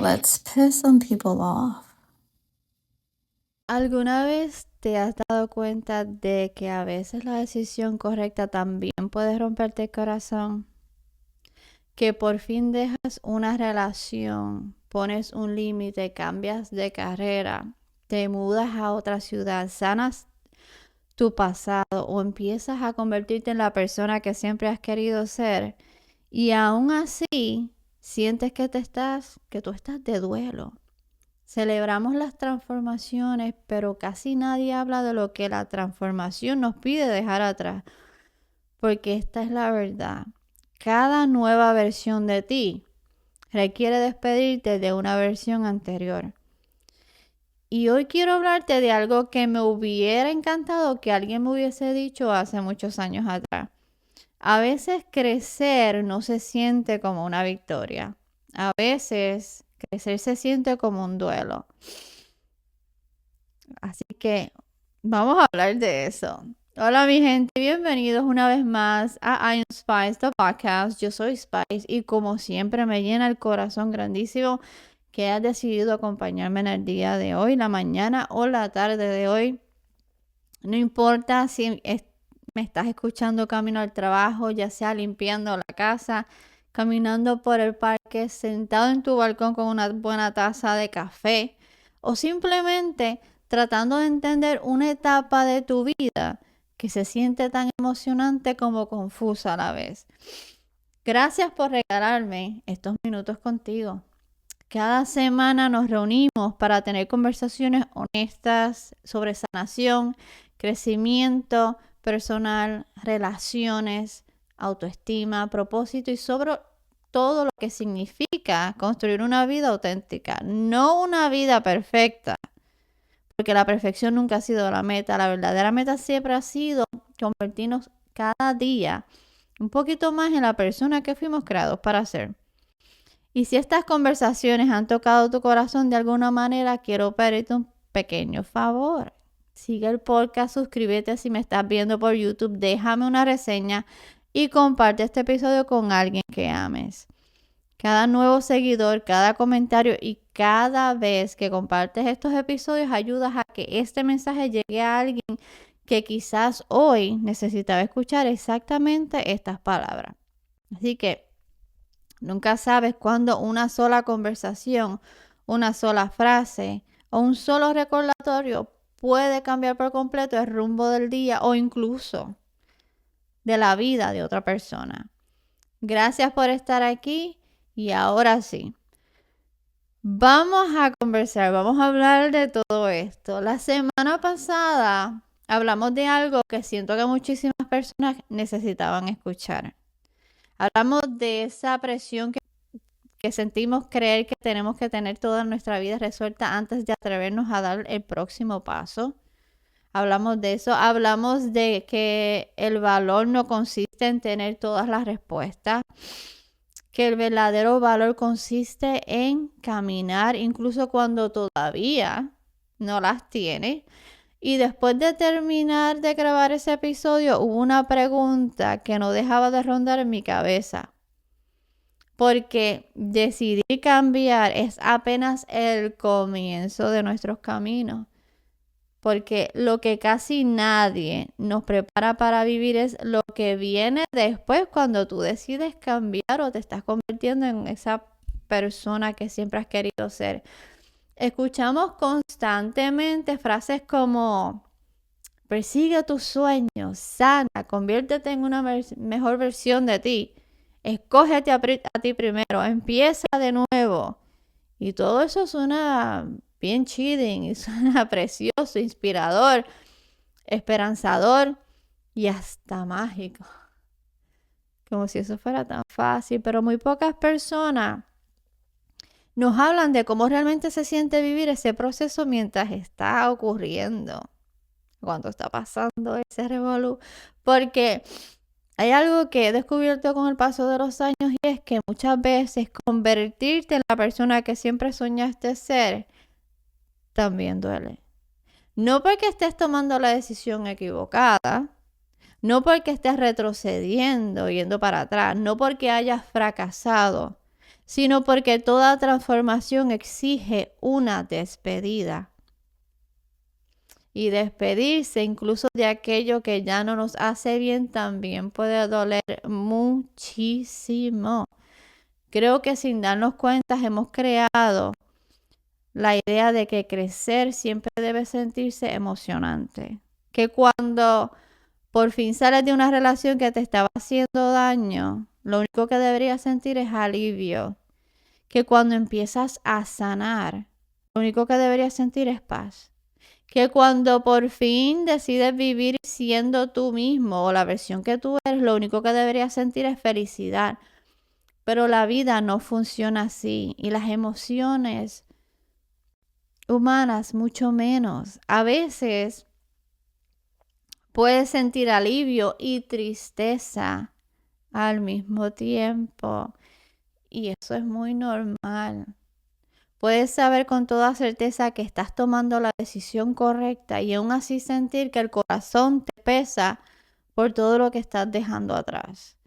Let's piss some people off. ¿Alguna vez te has dado cuenta de que a veces la decisión correcta también puede romperte el corazón? Que por fin dejas una relación, pones un límite, cambias de carrera, te mudas a otra ciudad, sanas tu pasado o empiezas a convertirte en la persona que siempre has querido ser y aún así sientes que tú estás de duelo. Celebramos las transformaciones, pero casi nadie habla de lo que la transformación nos pide dejar atrás. Porque esta es la verdad. Cada nueva versión de ti requiere despedirte de una versión anterior. Y hoy quiero hablarte de algo que me hubiera encantado que alguien me hubiese dicho hace muchos años atrás. A veces crecer no se siente como una victoria. A veces crecer se siente como un duelo. Así que vamos a hablar de eso. Hola mi gente, bienvenidos una vez más a I Am Spice, the podcast. Yo soy Spice y como siempre me llena el corazón grandísimo que has decidido acompañarme en el día de hoy, la mañana o la tarde de hoy. No importa si me estás escuchando camino al trabajo, ya sea limpiando la casa, caminando por el parque, sentado en tu balcón con una buena taza de café o simplemente tratando de entender una etapa de tu vida que se siente tan emocionante como confusa a la vez. Gracias por regalarme estos minutos contigo. Cada semana nos reunimos para tener conversaciones honestas sobre sanación, crecimiento personal, relaciones, autoestima, propósito y sobre todo lo que significa construir una vida auténtica, no una vida perfecta, porque la perfección nunca ha sido la meta. La verdadera meta siempre ha sido convertirnos cada día un poquito más en la persona que fuimos creados para ser. Y si estas conversaciones han tocado tu corazón de alguna manera, quiero pedirte un pequeño favor. Sigue el podcast, suscríbete si me estás viendo por YouTube, déjame una reseña y comparte este episodio con alguien que ames. Cada nuevo seguidor, cada comentario y cada vez que compartes estos episodios ayudas a que este mensaje llegue a alguien que quizás hoy necesitaba escuchar exactamente estas palabras. Así que nunca sabes cuándo una sola conversación, una sola frase o un solo recordatorio puede cambiar por completo el rumbo del día o incluso de la vida de otra persona. Gracias por estar aquí y ahora sí, vamos a conversar, vamos a hablar de todo esto. La semana pasada hablamos de algo que siento que muchísimas personas necesitaban escuchar. Hablamos de esa presión que sentimos creer que tenemos que tener toda nuestra vida resuelta antes de atrevernos a dar el próximo paso. Hablamos de eso, hablamos de que el valor no consiste en tener todas las respuestas, que el verdadero valor consiste en caminar incluso cuando todavía no las tienes. Y después de terminar de grabar ese episodio, hubo una pregunta que no dejaba de rondar en mi cabeza. Porque decidir cambiar es apenas el comienzo de nuestros caminos. Porque lo que casi nadie nos prepara para vivir es lo que viene después cuando tú decides cambiar o te estás convirtiendo en esa persona que siempre has querido ser. Escuchamos constantemente frases como: persigue tus sueños, sana, conviértete en una mejor versión de ti. Escógete a ti primero, empieza de nuevo. Y todo eso suena bien chilling, y suena precioso, inspirador, esperanzador y hasta mágico. Como si eso fuera tan fácil, pero muy pocas personas nos hablan de cómo realmente se siente vivir ese proceso mientras está ocurriendo, cuando está pasando ese revolú. Porque hay algo que he descubierto con el paso de los años y es que muchas veces convertirte en la persona que siempre soñaste ser también duele. No porque estés tomando la decisión equivocada, no porque estés retrocediendo, yendo para atrás, no porque hayas fracasado, sino porque toda transformación exige una despedida. Y despedirse incluso de aquello que ya no nos hace bien también puede doler muchísimo. Creo que sin darnos cuenta hemos creado la idea de que crecer siempre debe sentirse emocionante. Que cuando por fin sales de una relación que te estaba haciendo daño, lo único que deberías sentir es alivio. Que cuando empiezas a sanar, lo único que deberías sentir es paz. Que cuando por fin decides vivir siendo tú mismo o la versión que tú eres, lo único que deberías sentir es felicidad. Pero la vida no funciona así y las emociones humanas mucho menos. A veces puedes sentir alivio y tristeza al mismo tiempo y eso es muy normal. Puedes saber con toda certeza que estás tomando la decisión correcta y aún así sentir que el corazón te pesa por todo lo que estás dejando atrás.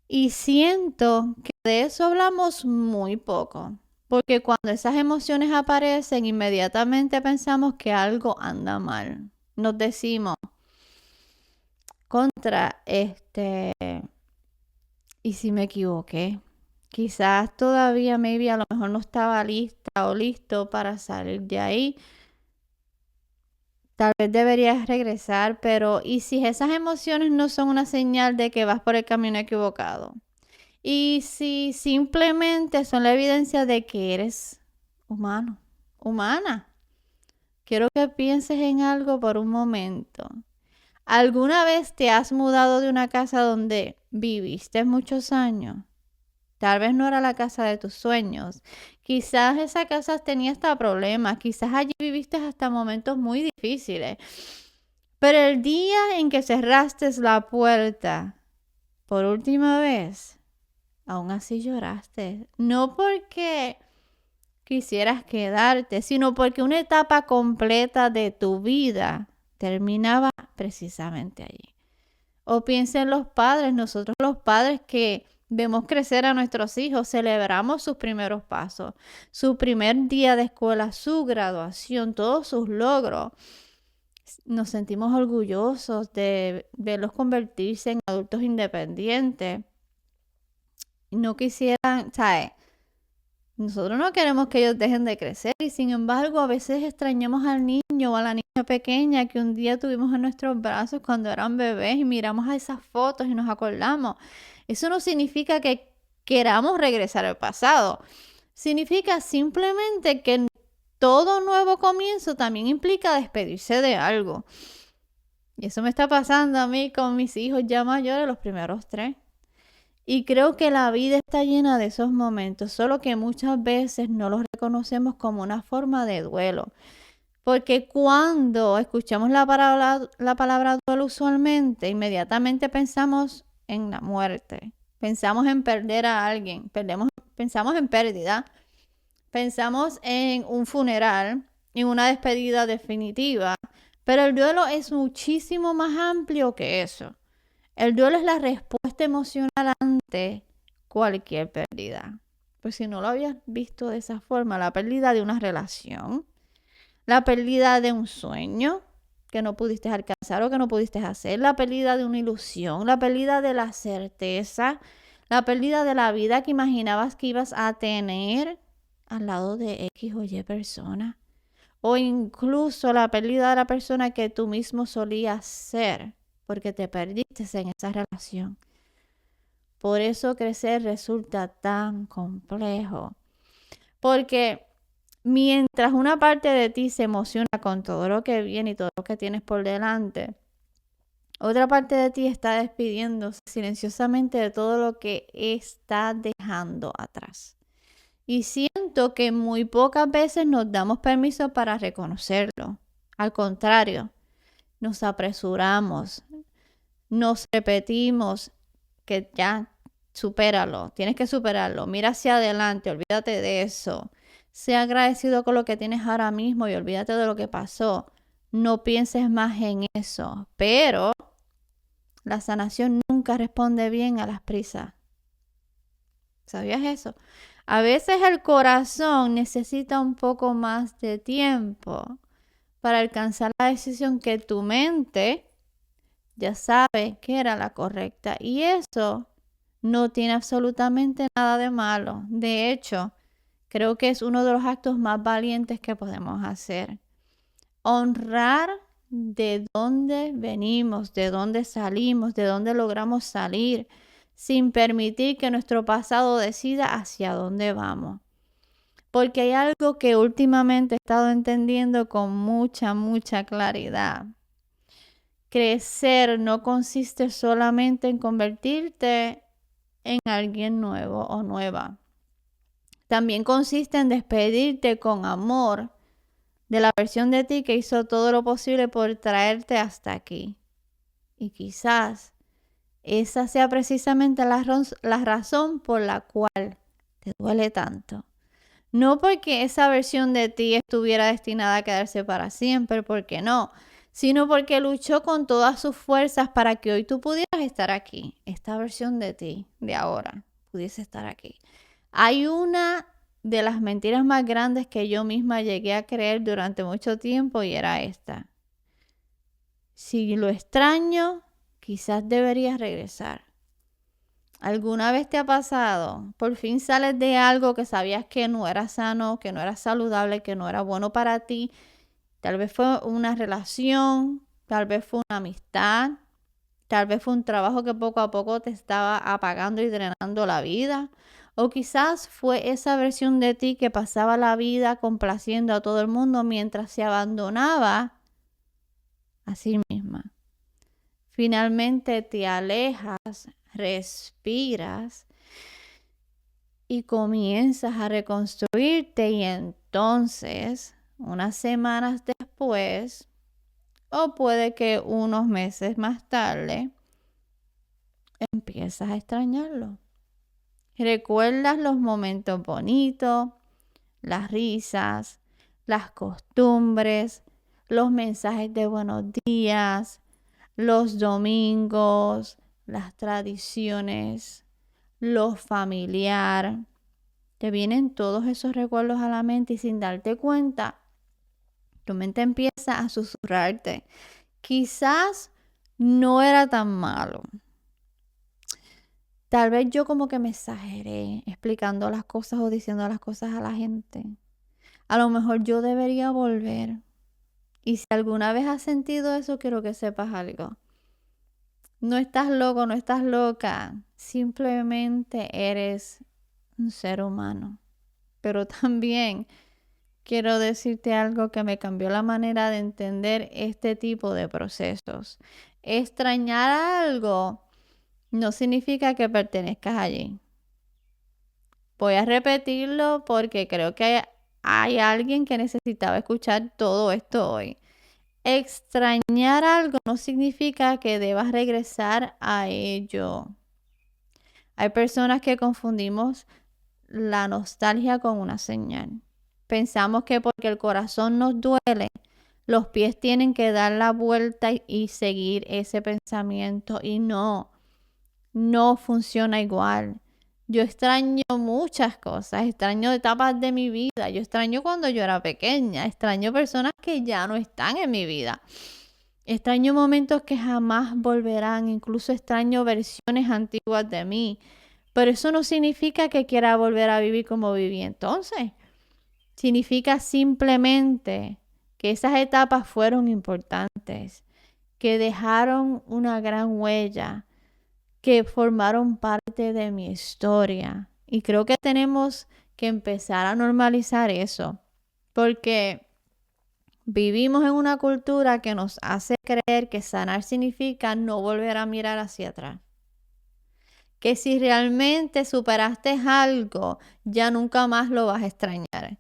Y siento que de eso hablamos muy poco, porque cuando esas emociones aparecen, inmediatamente pensamos que algo anda mal. Nos decimos, ¿y si me equivoqué? Quizás todavía, a lo mejor no estaba lista o listo para salir de ahí. Tal vez deberías regresar, pero ¿y si esas emociones no son una señal de que vas por el camino equivocado? ¿Y si simplemente son la evidencia de que eres humano, humana? Quiero que pienses en algo por un momento. ¿Alguna vez te has mudado de una casa donde viviste muchos años? Tal vez no era la casa de tus sueños. Quizás esa casa tenía hasta problemas. Quizás allí viviste hasta momentos muy difíciles. Pero el día en que cerraste la puerta por última vez, aún así lloraste. No porque quisieras quedarte, sino porque una etapa completa de tu vida terminaba precisamente allí. O piensa en los padres, nosotros los padres que vemos crecer a nuestros hijos, celebramos sus primeros pasos, su primer día de escuela, su graduación, todos sus logros. Nos sentimos orgullosos de verlos convertirse en adultos independientes. No quisieran, ¿sabes? Nosotros no queremos que ellos dejen de crecer y sin embargo a veces extrañamos al niño o a la niña pequeña que un día tuvimos en nuestros brazos cuando eran bebés y miramos a esas fotos y nos acordamos. Eso no significa que queramos regresar al pasado. Significa simplemente que todo nuevo comienzo también implica despedirse de algo. Y eso me está pasando a mí con mis hijos ya mayores, los primeros 3. Y creo que la vida está llena de esos momentos, solo que muchas veces no los reconocemos como una forma de duelo. Porque cuando escuchamos la palabra duelo usualmente, inmediatamente pensamos en la muerte. Pensamos en perder a alguien, pensamos en pérdida, pensamos en un funeral, en una despedida definitiva. Pero el duelo es muchísimo más amplio que eso. El duelo es la respuesta emocional ante cualquier pérdida. Pues si no lo habías visto de esa forma, la pérdida de una relación, la pérdida de un sueño que no pudiste alcanzar o que no pudiste hacer, la pérdida de una ilusión, la pérdida de la certeza, la pérdida de la vida que imaginabas que ibas a tener al lado de X o Y persona, o incluso la pérdida de la persona que tú mismo solías ser, porque te perdiste en esa relación. Por eso crecer resulta tan complejo. Porque mientras una parte de ti se emociona con todo lo que viene y todo lo que tienes por delante, otra parte de ti está despidiéndose silenciosamente de todo lo que está dejando atrás. Y siento que muy pocas veces nos damos permiso para reconocerlo. Al contrario, nos apresuramos, nos repetimos que ya, supéralo, tienes que superarlo, mira hacia adelante, olvídate de eso. Sea agradecido con lo que tienes ahora mismo y olvídate de lo que pasó. No pienses más en eso. Pero la sanación nunca responde bien a las prisas. ¿Sabías eso? A veces el corazón necesita un poco más de tiempo para alcanzar la decisión que tu mente ya sabe que era la correcta. Y eso no tiene absolutamente nada de malo. De hecho, creo que es uno de los actos más valientes que podemos hacer. Honrar de dónde venimos, de dónde salimos, de dónde logramos salir, sin permitir que nuestro pasado decida hacia dónde vamos. Porque hay algo que últimamente he estado entendiendo con mucha claridad. Crecer no consiste solamente en convertirte en alguien nuevo o nueva. También consiste en despedirte con amor de la versión de ti que hizo todo lo posible por traerte hasta aquí. Y quizás esa sea precisamente la razón por la cual te duele tanto. No porque esa versión de ti estuviera destinada a quedarse para siempre, porque no, sino porque luchó con todas sus fuerzas para que hoy tú pudieras estar aquí. Esta versión de ti, de ahora, pudiese estar aquí. Hay una de las mentiras más grandes que yo misma llegué a creer durante mucho tiempo y era esta. Si lo extraño, quizás deberías regresar. ¿Alguna vez te ha pasado? Por fin sales de algo que sabías que no era sano, que no era saludable, que no era bueno para ti. Tal vez fue una relación, tal vez fue una amistad, tal vez fue un trabajo que poco a poco te estaba apagando y drenando la vida. O quizás fue esa versión de ti que pasaba la vida complaciendo a todo el mundo mientras se abandonaba a sí misma. Finalmente te alejas, respiras y comienzas a reconstruirte y entonces, unas semanas después, o puede que unos meses más tarde, empiezas a extrañarlo. Recuerdas los momentos bonitos, las risas, las costumbres, los mensajes de buenos días, los domingos, las tradiciones, lo familiar. Te vienen todos esos recuerdos a la mente y sin darte cuenta, tu mente empieza a susurrarte. Quizás no era tan malo. Tal vez yo como que me exageré explicando las cosas o diciendo las cosas a la gente. A lo mejor yo debería volver. Y si alguna vez has sentido eso, quiero que sepas algo. No estás loco, no estás loca. Simplemente eres un ser humano. Pero también quiero decirte algo que me cambió la manera de entender este tipo de procesos. Extrañar algo no significa que pertenezcas allí. Voy a repetirlo porque creo que hay alguien que necesitaba escuchar todo esto hoy. Extrañar algo no significa que debas regresar a ello. Hay personas que confundimos la nostalgia con una señal. Pensamos que porque el corazón nos duele, los pies tienen que dar la vuelta y seguir ese pensamiento. Y no funciona igual. Yo extraño muchas cosas, extraño etapas de mi vida, yo extraño cuando yo era pequeña, extraño personas que ya no están en mi vida, extraño momentos que jamás volverán, incluso extraño versiones antiguas de mí, pero eso no significa que quiera volver a vivir como viví entonces. Significa simplemente que esas etapas fueron importantes, que dejaron una gran huella, que formaron parte de mi historia. Y creo que tenemos que empezar a normalizar eso, porque vivimos en una cultura que nos hace creer que sanar significa no volver a mirar hacia atrás. Que si realmente superaste algo, ya nunca más lo vas a extrañar.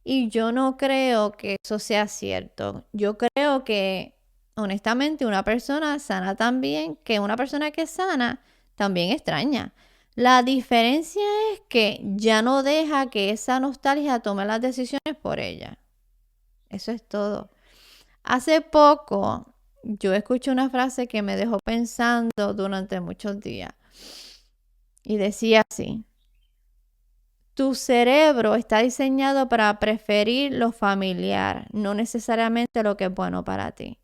Y yo no creo que eso sea cierto. Yo creo que, honestamente, una persona sana también, que una persona que es sana, también extraña. La diferencia es que ya no deja que esa nostalgia tome las decisiones por ella. Eso es todo. Hace poco yo escuché una frase que me dejó pensando durante muchos días. Y decía así: Tu cerebro está diseñado para preferir lo familiar, no necesariamente lo que es bueno para ti.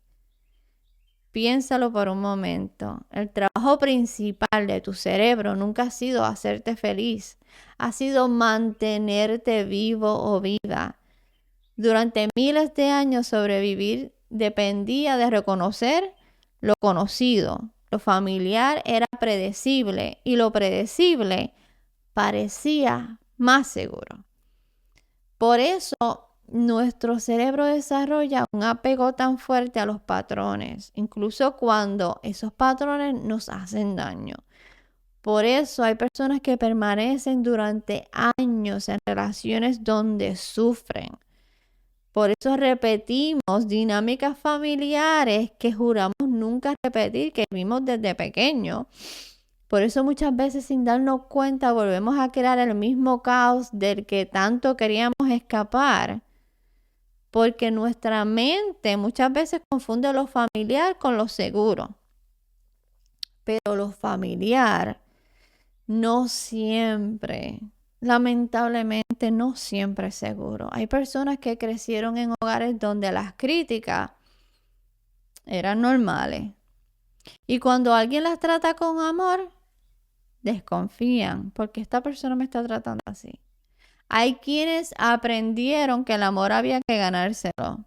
Piénsalo por un momento. El trabajo principal de tu cerebro nunca ha sido hacerte feliz, ha sido mantenerte vivo o viva. Durante miles de años sobrevivir dependía de reconocer lo conocido. Lo familiar era predecible y lo predecible parecía más seguro. Por eso nuestro cerebro desarrolla un apego tan fuerte a los patrones, incluso cuando esos patrones nos hacen daño. Por eso hay personas que permanecen durante años en relaciones donde sufren. Por eso repetimos dinámicas familiares que juramos nunca repetir, que vimos desde pequeño. Por eso muchas veces sin darnos cuenta volvemos a crear el mismo caos del que tanto queríamos escapar. Porque nuestra mente muchas veces confunde lo familiar con lo seguro. Pero lo familiar no siempre, lamentablemente no siempre es seguro. Hay personas que crecieron en hogares donde las críticas eran normales. Y cuando alguien las trata con amor, desconfían, porque esta persona me está tratando así. Hay quienes aprendieron que el amor había que ganárselo.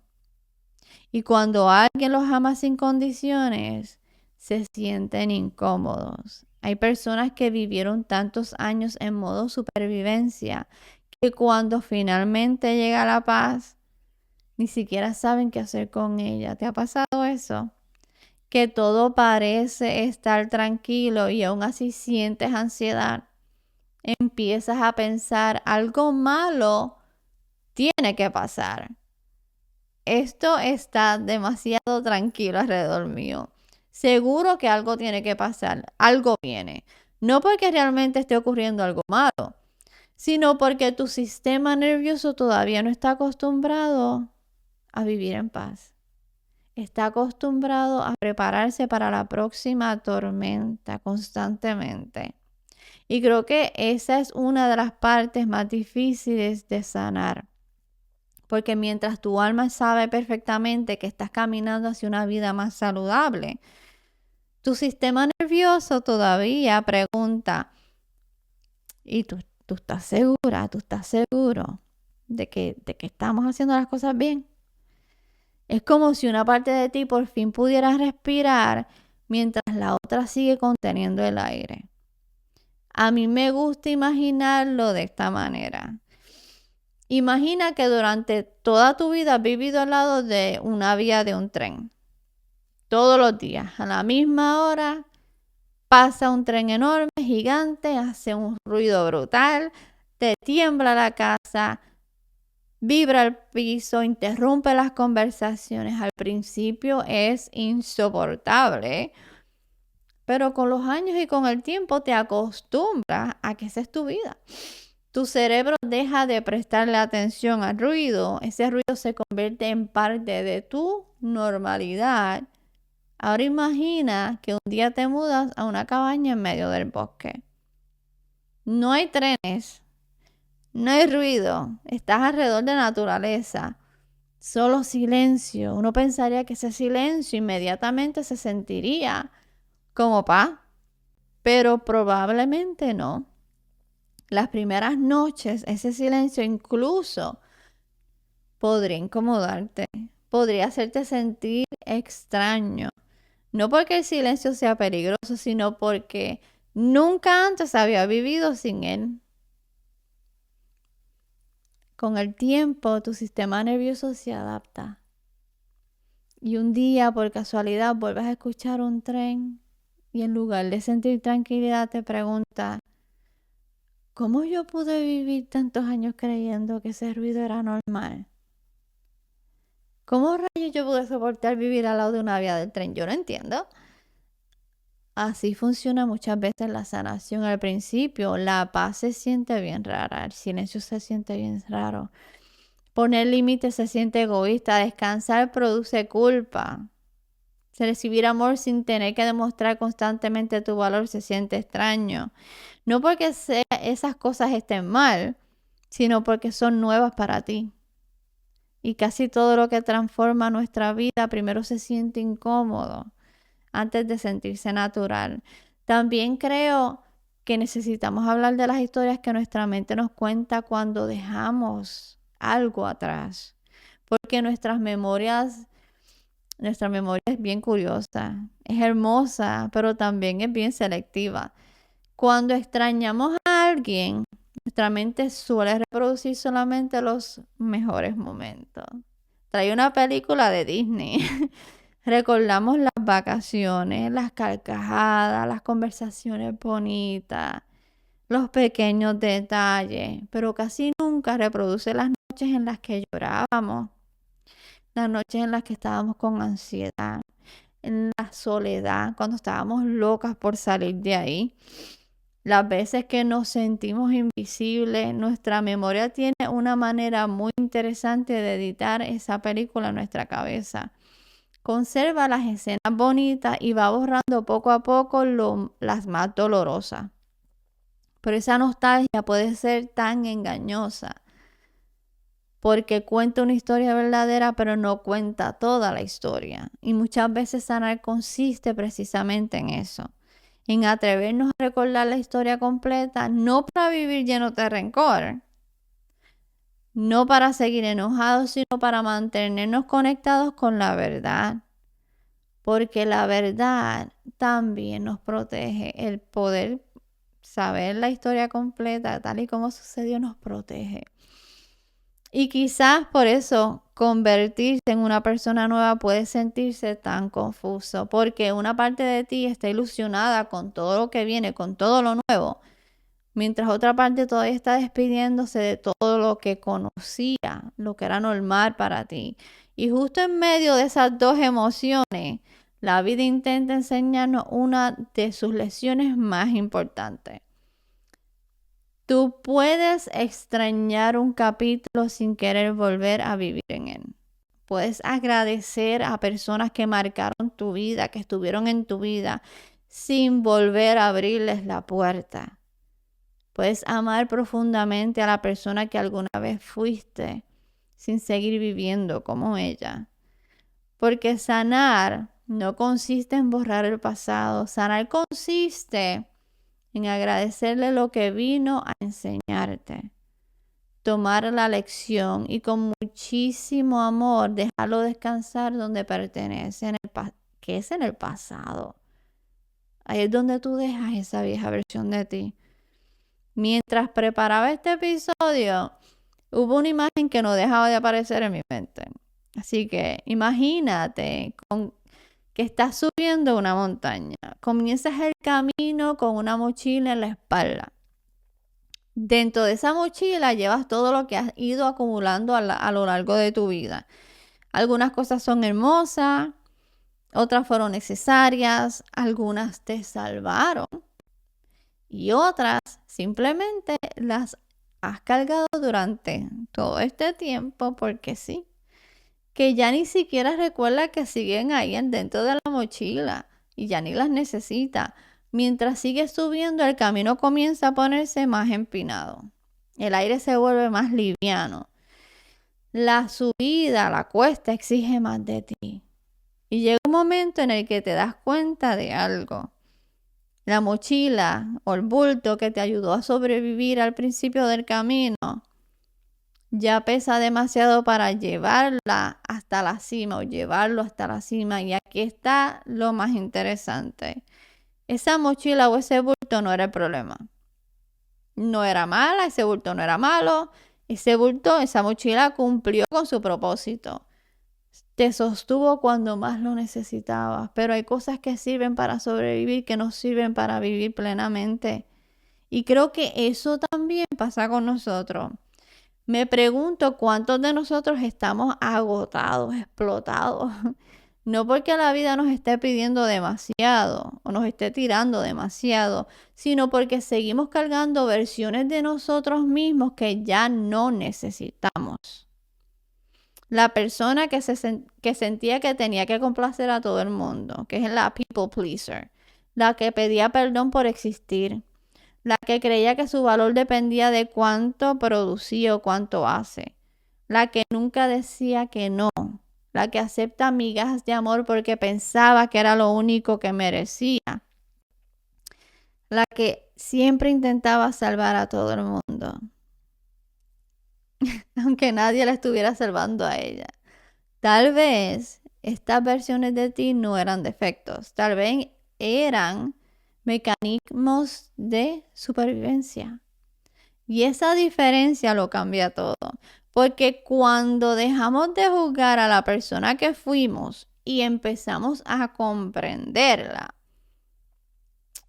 Y cuando alguien los ama sin condiciones, se sienten incómodos. Hay personas que vivieron tantos años en modo supervivencia que cuando finalmente llega la paz, ni siquiera saben qué hacer con ella. ¿Te ha pasado eso? Que todo parece estar tranquilo y aún así sientes ansiedad. Empiezas a pensar algo malo tiene que pasar. Esto está demasiado tranquilo alrededor mío. Seguro que algo tiene que pasar, algo viene. No porque realmente esté ocurriendo algo malo, sino porque tu sistema nervioso todavía no está acostumbrado a vivir en paz. Está acostumbrado a prepararse para la próxima tormenta constantemente. Y creo que esa es una de las partes más difíciles de sanar. Porque mientras tu alma sabe perfectamente que estás caminando hacia una vida más saludable, tu sistema nervioso todavía pregunta, ¿y tú estás segura? ¿Tú estás seguro de que estamos haciendo las cosas bien? Es como si una parte de ti por fin pudiera respirar mientras la otra sigue conteniendo el aire. A mí me gusta imaginarlo de esta manera. Imagina que durante toda tu vida has vivido al lado de una vía de un tren. Todos los días, a la misma hora, pasa un tren enorme, gigante, hace un ruido brutal, te tiembla la casa, vibra el piso, interrumpe las conversaciones. Al principio es insoportable, pero con los años y con el tiempo te acostumbras a que esa es tu vida. Tu cerebro deja de prestarle atención al ruido. Ese ruido se convierte en parte de tu normalidad. Ahora imagina que un día te mudas a una cabaña en medio del bosque. No hay trenes, no hay ruido, estás alrededor de naturaleza. Solo silencio. Uno pensaría que ese silencio inmediatamente se sentiría como paz, pero probablemente no. Las primeras noches, ese silencio incluso podría incomodarte, podría hacerte sentir extraño. No porque el silencio sea peligroso, sino porque nunca antes había vivido sin él. Con el tiempo, tu sistema nervioso se adapta. Y un día, por casualidad, vuelves a escuchar un tren y en lugar de sentir tranquilidad te preguntas, ¿cómo yo pude vivir tantos años creyendo que ese ruido era normal? ¿Cómo rayos yo pude soportar vivir al lado de una vía del tren? Yo no entiendo. Así funciona muchas veces la sanación. Al principio, la paz se siente bien rara, el silencio se siente bien raro. Poner límites se siente egoísta, descansar produce culpa. Recibir amor sin tener que demostrar constantemente tu valor se siente extraño. No porque esas cosas estén mal, sino porque son nuevas para ti. Y casi todo lo que transforma nuestra vida primero se siente incómodo antes de sentirse natural. También creo que necesitamos hablar de las historias que nuestra mente nos cuenta cuando dejamos algo atrás. Porque nuestra memoria es bien curiosa, es hermosa, pero también es bien selectiva. Cuando extrañamos a alguien, nuestra mente suele reproducir solamente los mejores momentos. Trae una película de Disney. Recordamos las vacaciones, las carcajadas, las conversaciones bonitas, los pequeños detalles, pero casi nunca reproduce las noches en las que llorábamos, las noches en las que estábamos con ansiedad, en la soledad, cuando estábamos locas por salir de ahí. Las veces que nos sentimos invisibles, nuestra memoria tiene una manera muy interesante de editar esa película en nuestra cabeza. Conserva las escenas bonitas y va borrando poco a poco las más dolorosas. Pero esa nostalgia puede ser tan engañosa porque cuenta una historia verdadera, pero no cuenta toda la historia. Y muchas veces sanar consiste precisamente en eso, en atrevernos a recordar la historia completa, no para vivir llenos de rencor, no para seguir enojados, sino para mantenernos conectados con la verdad. Porque la verdad también nos protege. El poder saber la historia completa, tal y como sucedió, nos protege. Y quizás por eso convertirse en una persona nueva puede sentirse tan confuso, porque una parte de ti está ilusionada con todo lo que viene, con todo lo nuevo, mientras otra parte todavía está despidiéndose de todo lo que conocía, lo que era normal para ti. Y justo en medio de esas dos emociones, la vida intenta enseñarnos una de sus lecciones más importantes. Tú puedes extrañar un capítulo sin querer volver a vivir en él. Puedes agradecer a personas que marcaron tu vida, que estuvieron en tu vida, sin volver a abrirles la puerta. Puedes amar profundamente a la persona que alguna vez fuiste, sin seguir viviendo como ella. Porque sanar no consiste en borrar el pasado. Sanar consiste en agradecerle lo que vino a enseñarte. Tomar la lección y con muchísimo amor dejarlo descansar donde pertenece, que es en el pasado. Ahí es donde tú dejas esa vieja versión de ti. Mientras preparaba este episodio, hubo una imagen que no dejaba de aparecer en mi mente. Así que imagínate que estás subiendo una montaña. Comienzas el camino con una mochila en la espalda. Dentro de esa mochila llevas todo lo que has ido acumulando a lo largo de tu vida. Algunas cosas son hermosas, otras fueron necesarias, algunas te salvaron y otras simplemente las has cargado durante todo este tiempo porque sí. Que ya ni siquiera recuerda que siguen ahí dentro de la mochila y ya ni las necesita. Mientras sigues subiendo, el camino comienza a ponerse más empinado. El aire se vuelve más liviano. La subida, la cuesta exige más de ti. Y llega un momento en el que te das cuenta de algo. La mochila o el bulto que te ayudó a sobrevivir al principio del camino ya pesa demasiado para llevarla hasta la cima o llevarlo hasta la cima. Y aquí está lo más interesante. Esa mochila o ese bulto no era el problema. No era mala, ese bulto no era malo. Ese bulto, esa mochila cumplió con su propósito. Te sostuvo cuando más lo necesitabas. Pero hay cosas que sirven para sobrevivir que no sirven para vivir plenamente. Y creo que eso también pasa con nosotros. Me pregunto cuántos de nosotros estamos agotados, explotados. No porque la vida nos esté pidiendo demasiado o nos esté tirando demasiado, sino porque seguimos cargando versiones de nosotros mismos que ya no necesitamos. La persona que sentía que tenía que complacer a todo el mundo, que es la people pleaser, la que pedía perdón por existir, la que creía que su valor dependía de cuánto producía o cuánto hace, la que nunca decía que no, la que acepta migajas de amor porque pensaba que era lo único que merecía, la que siempre intentaba salvar a todo el mundo, aunque nadie la estuviera salvando a ella. Tal vez estas versiones de ti no eran defectos, tal vez eran mecanismos de supervivencia. Y esa diferencia lo cambia todo. Porque cuando dejamos de juzgar a la persona que fuimos y empezamos a comprenderla,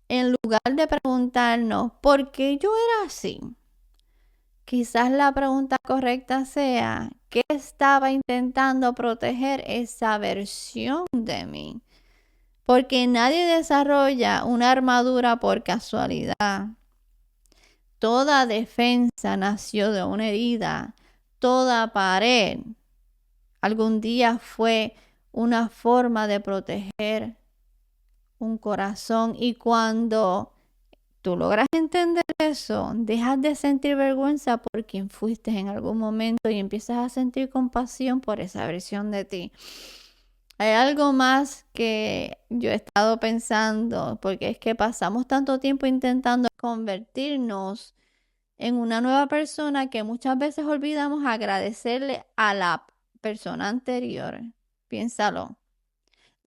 en lugar de preguntarnos por qué yo era así, quizás la pregunta correcta sea, ¿qué estaba intentando proteger esa versión de mí? Porque nadie desarrolla una armadura por casualidad. Toda defensa nació de una herida. Toda pared algún día fue una forma de proteger un corazón. Y cuando tú logras entender eso, dejas de sentir vergüenza por quien fuiste en algún momento y empiezas a sentir compasión por esa versión de ti. Hay algo más que yo he estado pensando, porque es que pasamos tanto tiempo intentando convertirnos en una nueva persona que muchas veces olvidamos agradecerle a la persona anterior. Piénsalo.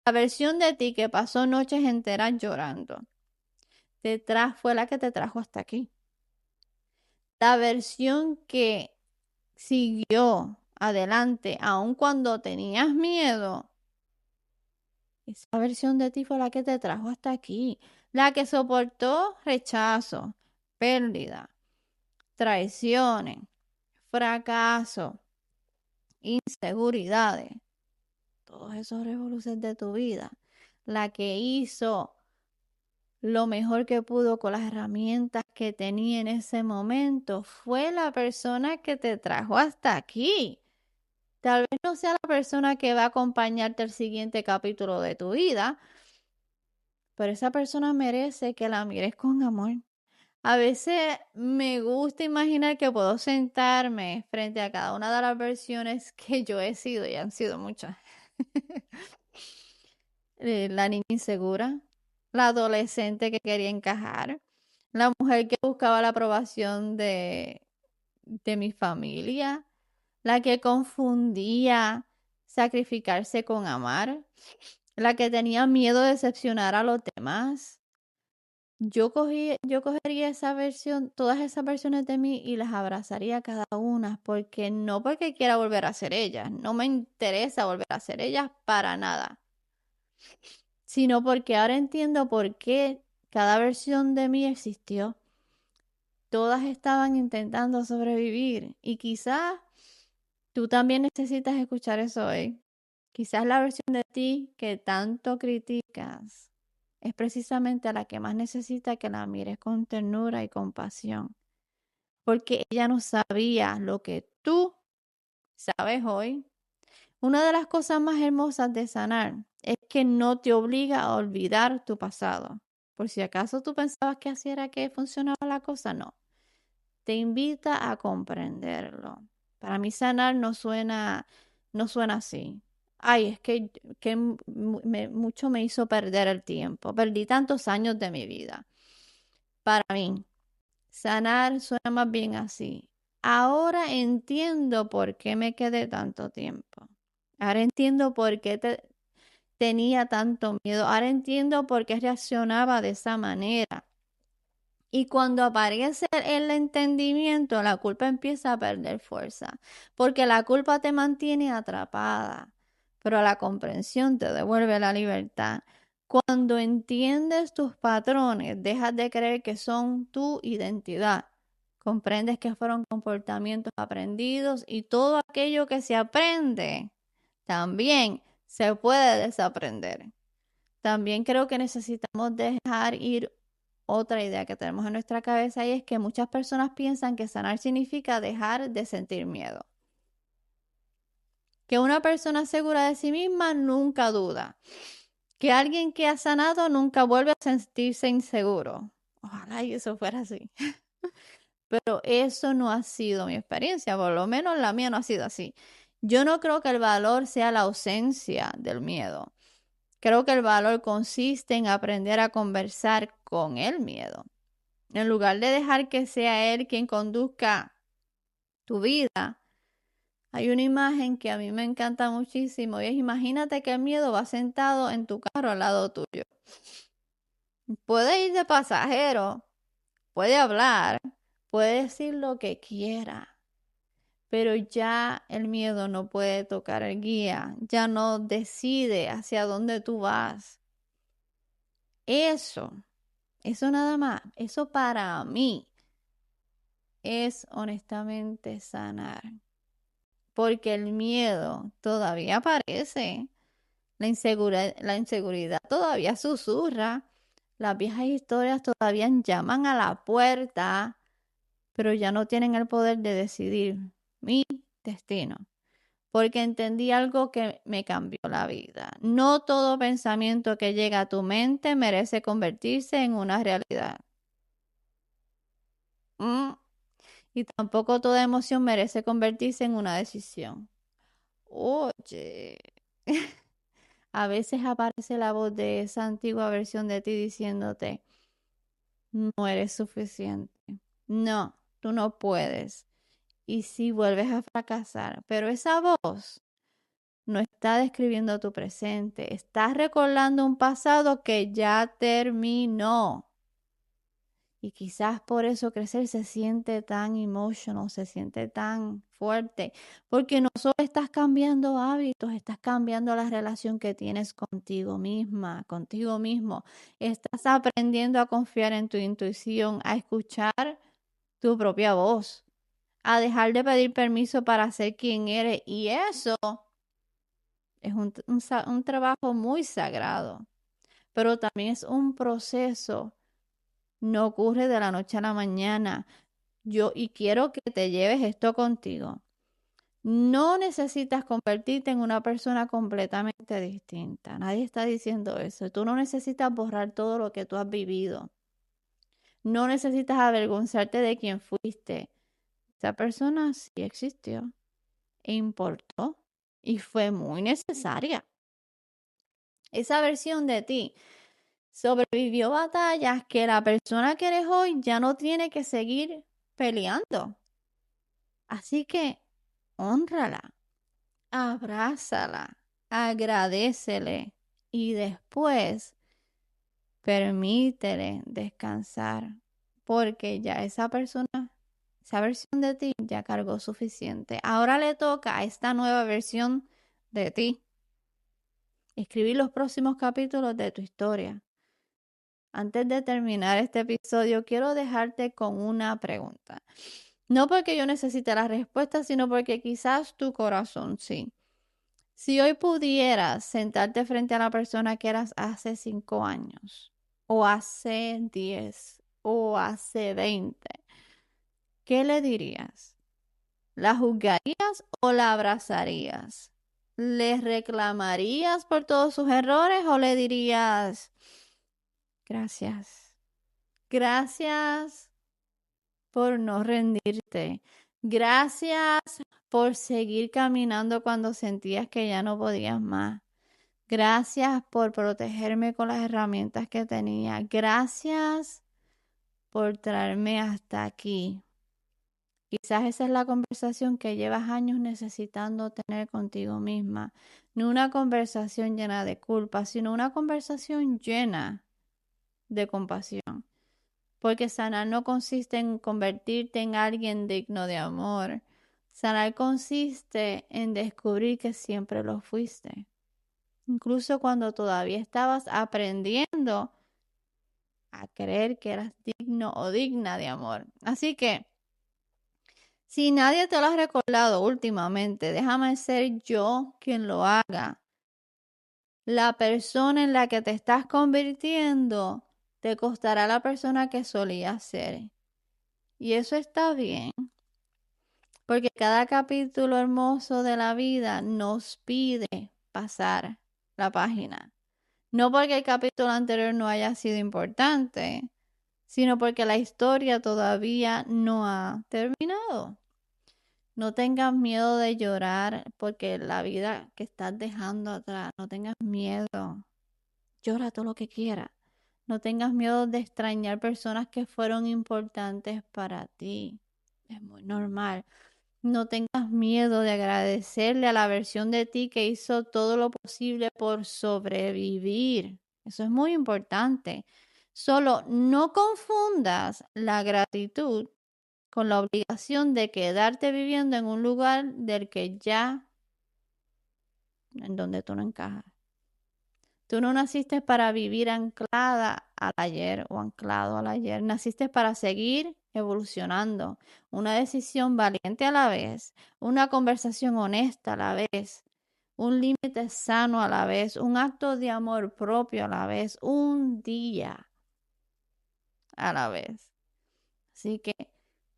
La versión de ti que pasó noches enteras llorando, fue la que te trajo hasta aquí. La versión que siguió adelante, aun cuando tenías miedo, esa versión de ti fue la que te trajo hasta aquí. La que soportó rechazo, pérdida, traiciones, fracaso, inseguridades, todos esos revoluciones de tu vida. La que hizo lo mejor que pudo con las herramientas que tenía en ese momento fue la persona que te trajo hasta aquí. Tal vez no sea la persona que va a acompañarte al siguiente capítulo de tu vida, pero esa persona merece que la mires con amor. A veces me gusta imaginar que puedo sentarme frente a cada una de las versiones que yo he sido, y han sido muchas. La niña insegura, la adolescente que quería encajar, la mujer que buscaba la aprobación de mi familia, la que confundía sacrificarse con amar, la que tenía miedo de decepcionar a los demás. Yo cogería esa versión, todas esas versiones de mí y las abrazaría cada una, porque no porque quiera volver a ser ellas, no me interesa volver a ser ellas para nada, sino porque ahora entiendo por qué cada versión de mí existió. Todas estaban intentando sobrevivir y quizás tú también necesitas escuchar eso hoy. Quizás la versión de ti que tanto criticas es precisamente a la que más necesita que la mires con ternura y compasión, porque ella no sabía lo que tú sabes hoy. Una de las cosas más hermosas de sanar es que no te obliga a olvidar tu pasado. Por si acaso tú pensabas que así era que funcionaba la cosa, no. Te invita a comprenderlo. Para mí sanar no suena así. Ay, es que mucho me hizo perder el tiempo. Perdí tantos años de mi vida. Para mí, sanar suena más bien así. Ahora entiendo por qué me quedé tanto tiempo. Ahora entiendo por qué tenía tanto miedo. Ahora entiendo por qué reaccionaba de esa manera. Y cuando aparece el entendimiento, la culpa empieza a perder fuerza, porque la culpa te mantiene atrapada, pero la comprensión te devuelve la libertad. Cuando entiendes tus patrones, dejas de creer que son tu identidad. Comprendes que fueron comportamientos aprendidos y todo aquello que se aprende también se puede desaprender. También creo que necesitamos dejar ir otra idea que tenemos en nuestra cabeza y es que muchas personas piensan que sanar significa dejar de sentir miedo. Que una persona segura de sí misma nunca duda. Que alguien que ha sanado nunca vuelve a sentirse inseguro. Ojalá y eso fuera así. Pero eso no ha sido mi experiencia, por lo menos la mía no ha sido así. Yo no creo que el valor sea la ausencia del miedo. Creo que el valor consiste en aprender a conversar con el miedo. En lugar de dejar que sea él quien conduzca tu vida, hay una imagen que a mí me encanta muchísimo y es imagínate que el miedo va sentado en tu carro al lado tuyo. Puede ir de pasajero, puede hablar, puede decir lo que quiera, pero ya el miedo no puede tocar el guía, ya no decide hacia dónde tú vas. Eso nada más, eso para mí es honestamente sanar, porque el miedo todavía aparece, la inseguridad todavía susurra, las viejas historias todavía llaman a la puerta, pero ya no tienen el poder de decidir mi destino. Porque entendí algo que me cambió la vida. No todo pensamiento que llega a tu mente merece convertirse en una realidad. Mm. Y tampoco toda emoción merece convertirse en una decisión. Oye, a veces aparece la voz de esa antigua versión de ti diciéndote, no eres suficiente. No, tú no puedes. Y si vuelves a fracasar, pero esa voz no está describiendo tu presente, está recordando un pasado que ya terminó. Y quizás por eso crecer se siente tan emotional, se siente tan fuerte, porque no solo estás cambiando hábitos, estás cambiando la relación que tienes contigo misma, contigo mismo. Estás aprendiendo a confiar en tu intuición, a escuchar tu propia voz, a dejar de pedir permiso para ser quien eres. Y eso es un trabajo muy sagrado, pero también es un proceso. No ocurre de la noche a la mañana. Y quiero que te lleves esto contigo. No necesitas convertirte en una persona completamente distinta. Nadie está diciendo eso. Tú no necesitas borrar todo lo que tú has vivido. No necesitas avergonzarte de quién fuiste. Esa persona sí existió e importó y fue muy necesaria. Esa versión de ti sobrevivió batallas que la persona que eres hoy ya no tiene que seguir peleando. Así que hónrala, abrázala, agradécele y después permítele descansar, porque ya esa persona, esa versión de ti ya cargó suficiente. Ahora le toca a esta nueva versión de ti escribir los próximos capítulos de tu historia. Antes de terminar este episodio, quiero dejarte con una pregunta. No porque yo necesite la respuesta, sino porque quizás tu corazón sí. Si hoy pudieras sentarte frente a la persona que eras hace 5 años, o hace 10, o hace 20, ¿qué le dirías? ¿La juzgarías o la abrazarías? ¿Le reclamarías por todos sus errores o le dirías, gracias, gracias por no rendirte? Gracias por seguir caminando cuando sentías que ya no podías más. Gracias por protegerme con las herramientas que tenía. Gracias por traerme hasta aquí. Quizás esa es la conversación que llevas años necesitando tener contigo misma. No una conversación llena de culpa, sino una conversación llena de compasión. Porque sanar no consiste en convertirte en alguien digno de amor. Sanar consiste en descubrir que siempre lo fuiste. Incluso cuando todavía estabas aprendiendo a creer que eras digno o digna de amor. Así que, si nadie te lo ha recordado últimamente, déjame ser yo quien lo haga. La persona en la que te estás convirtiendo te costará la persona que solías ser. Y eso está bien, porque cada capítulo hermoso de la vida nos pide pasar la página. No porque el capítulo anterior no haya sido importante, sino porque la historia todavía no ha terminado. No tengas miedo de llorar porque la vida que estás dejando atrás, no tengas miedo. Llora todo lo que quieras. No tengas miedo de extrañar personas que fueron importantes para ti. Es muy normal. No tengas miedo de agradecerle a la versión de ti que hizo todo lo posible por sobrevivir. Eso es muy importante. Solo no confundas la gratitud con la obligación de quedarte viviendo en un lugar del que ya, en donde tú no encajas. Tú no naciste para vivir anclada al ayer o anclado al ayer. Naciste para seguir evolucionando. Una decisión valiente a la vez, una conversación honesta a la vez, un límite sano a la vez, un acto de amor propio a la vez, un día a la vez. Así que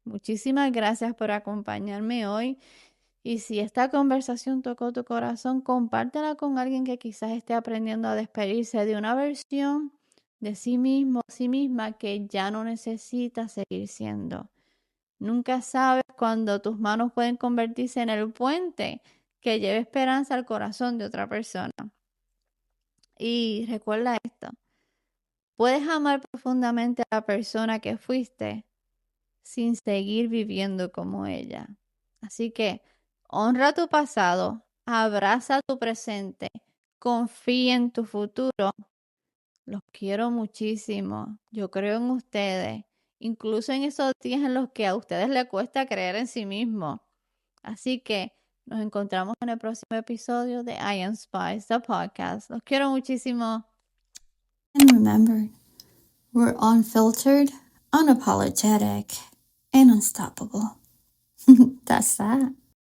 muchísimas gracias por acompañarme hoy. Y si esta conversación tocó tu corazón, compártela con alguien que quizás esté aprendiendo a despedirse de una versión de sí mismo, sí misma, que ya no necesita seguir siendo. Nunca sabes cuándo tus manos pueden convertirse en el puente que lleve esperanza al corazón de otra persona. Y recuerda esto, puedes amar profundamente a la persona que fuiste sin seguir viviendo como ella. Así que honra tu pasado, abraza tu presente, confía en tu futuro. Los quiero muchísimo. Yo creo en ustedes, incluso en esos días en los que a ustedes les cuesta creer en sí mismos. Así que nos encontramos en el próximo episodio de I Am Spice, the podcast. Los quiero muchísimo. And remember, we're unfiltered, unapologetic, and unstoppable. That's that.